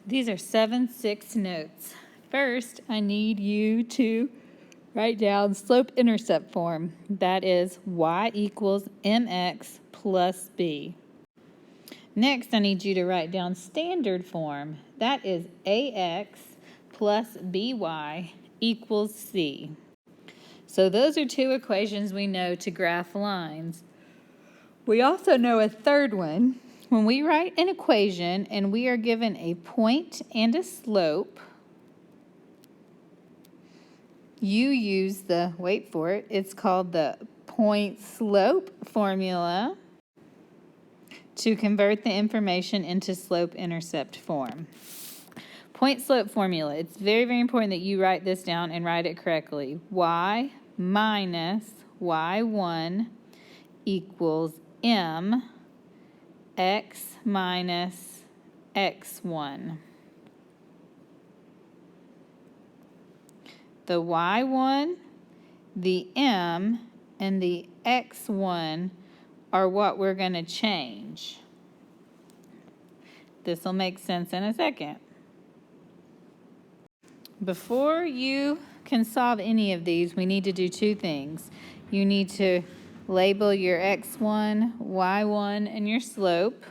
These are 7-6 notes. First, I need you to write down slope-intercept form. That is y equals mx plus b. Next, I need you to write down standard form. That is ax plus by equals c. So those are two equations we know to graph lines. We also know a third one. When we write an equation and we are given a point and a slope, you use the, wait for it, it's called the point-slope formula to convert the information into slope-intercept form. Point-slope formula, it's very, very important that you write this down and write it correctly. Y minus y1 equals m x minus x1. The y1, the m, and the x1 are what we're going to change. This will make sense in a second. Before you can solve any of these, we need to do two things. You need to label your x1, y1, and your slope.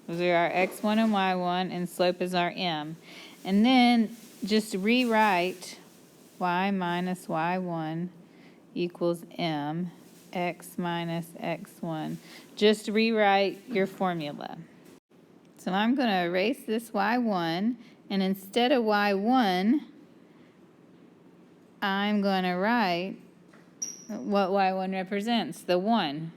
Those are our x1 and y1, and slope is our m. And then just rewrite y minus y1 equals m, x minus x1. Just rewrite your formula. So I'm going to erase this y1, and instead of y1, I'm going to write what y1 represents, the 1.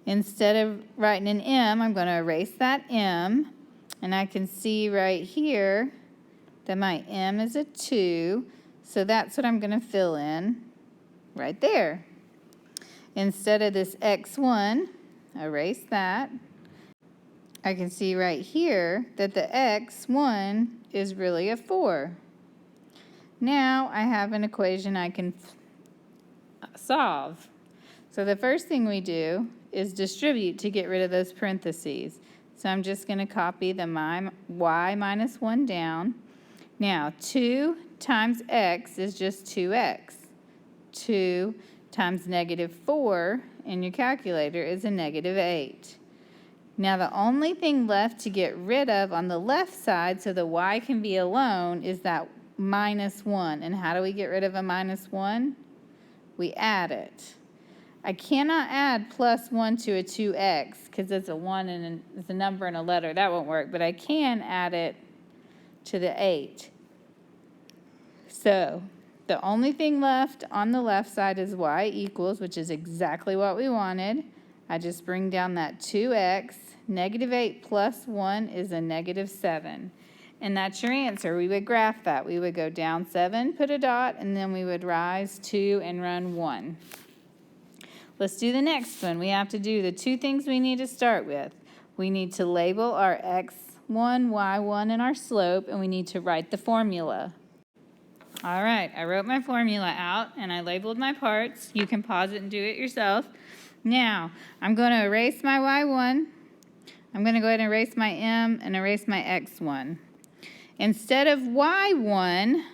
Instead of writing an m, I'm going to erase that m, and I can see right here that my m is a 2, so that's what I'm going to fill in right there. Instead of this x1, erase that. I can see right here that the x1 is really a 4. Now I have an equation I can solve. So the first thing we do is distribute to get rid of those parentheses. So I'm just going to copy the y minus 1 down. Now 2 times x is just 2x. 2 times negative 4 in your calculator is a negative 8. Now the only thing left to get rid of on the left side so the y can be alone is that minus 1. And how do we get rid of a minus 1? We add it. I cannot add plus 1 to a 2x because it's a 1 and it's a number and a letter. That won't work, but I can add it to the 8. So the only thing left on the left side is y equals, which is exactly what we wanted. I just bring down that 2x. Negative 8 plus 1 is a negative 7. And that's your answer. We would graph that. We would go down 7, put a dot, and then we would rise 2 and run 1. Let's do the next one. We have to do the two things we need to start with. We need to label our x1, y1, and our slope, and we need to write the formula. All right, I wrote my formula out, and I labeled my parts. You can pause it and do it yourself. Now, I'm going to erase my y1. I'm going to go ahead and erase my m and erase my x1. Instead of y1,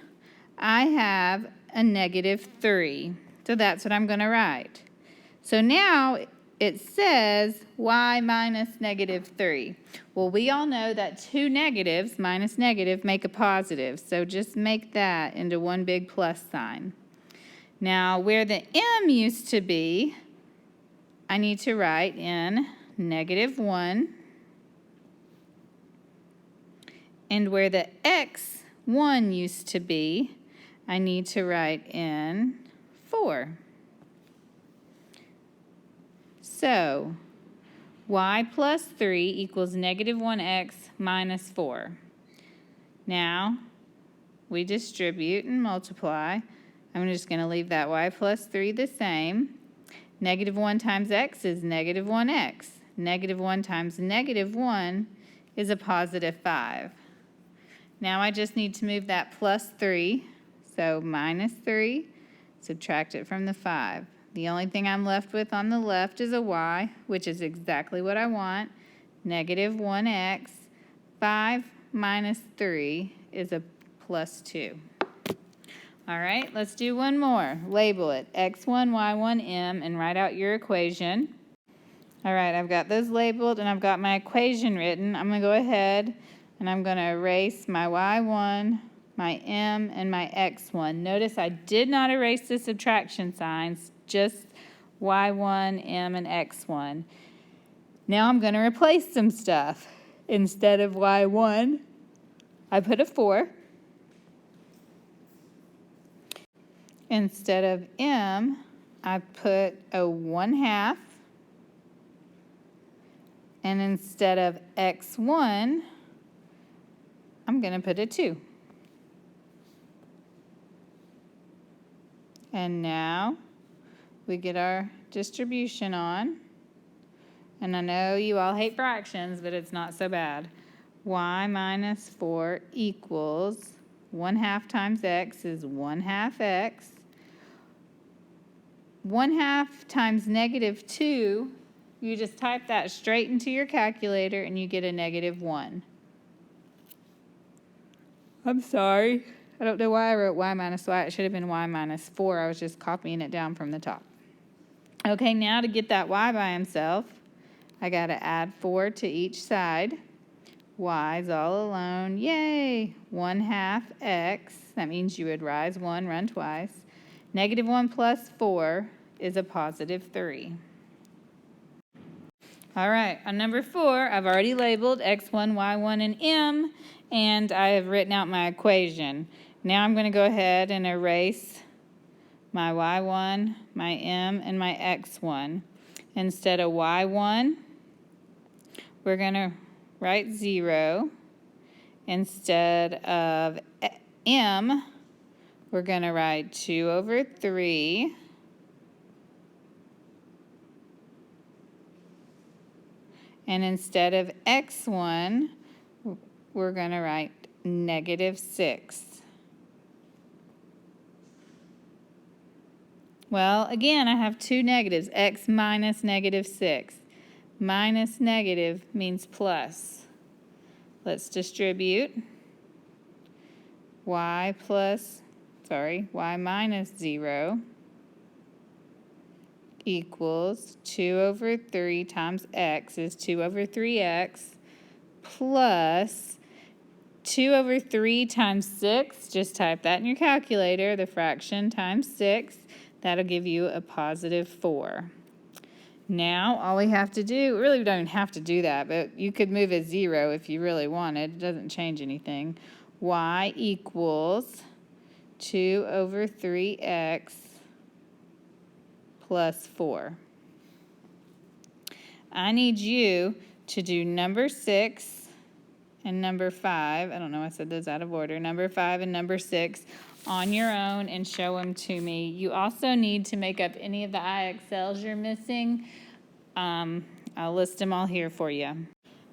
I have a negative 3. So that's what I'm going to write. So now it says y minus negative 3. Well, we all know that two negatives minus negative make a positive. So just make that into one big plus sign. Now, where the m used to be, I need to write in negative 1. And where the x1 used to be, I need to write in 4. So, y plus 3 equals negative 1x minus 4. Now, we distribute and multiply. I'm just going to leave that y plus 3 the same. Negative 1 times x is negative 1x. Negative 1 times negative 1 is a positive 5. Now I just need to move that plus 3, so minus 3, subtract it from the 5. The only thing I'm left with on the left is a y, which is exactly what I want. negative 1x. 5 minus 3 is a plus 2. All right, let's do one more. Label it x1, y1, m, and write out your equation. All right, I've got those labeled, and I've got my equation written. I'm going to go ahead, and I'm going to erase my y1, my m, and my x1. Notice I did not erase the subtraction signs, just y1, m, and x1. Now I'm going to replace some stuff. Instead of y1, I put a 4. Instead of m, I put a 1/2. And instead of x1, I'm going to put a 2. And now we get our distribution on. And I know you all hate fractions, but it's not so bad. Y minus 4 equals 1/2 times x is 1/2 x. 1/2 times negative 2, you just type that straight into your calculator and you get a negative 1. I'm sorry. I don't know why I wrote y minus y. It should have been y minus 4. I was just copying it down from the top. Okay, now to get that y by himself, I got to add 4 to each side. Y's all alone. Yay! 1/2 x. That means you would rise 1, run twice. Negative 1 plus 4 is a positive 3. All right, on number 4, I've already labeled x1, y1, and m, and I have written out my equation. Now I'm going to go ahead and erase my y1, my m, and my x1. Instead of y1, we're going to write 0. Instead of m, we're going to write 2 over 3. And instead of x1, we're going to write negative 6. Well, again, I have two negatives, x minus negative 6. Minus negative means plus. Let's distribute. Y minus 0 equals 2 over 3 times x is 2 over 3x plus 2 over 3 times 6. Just type that in your calculator, the fraction times 6. That'll give you a positive 4. Now, all we have to do, really we don't even have to do that, but you could move a 0 if you really wanted. It doesn't change anything. Y equals 2 over 3x plus 4. I need you to do number 6 and number 5. I don't know, I said those out of order. Number 5 and number 6 on your own and show them to me. You also need to make up any of the IXLs you're missing. I'll list them all here for you.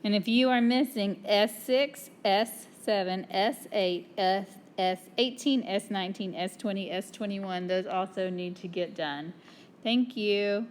And if you are missing S6, S7, S8, S18, S19, S20, S21, those also need to get done. Thank you.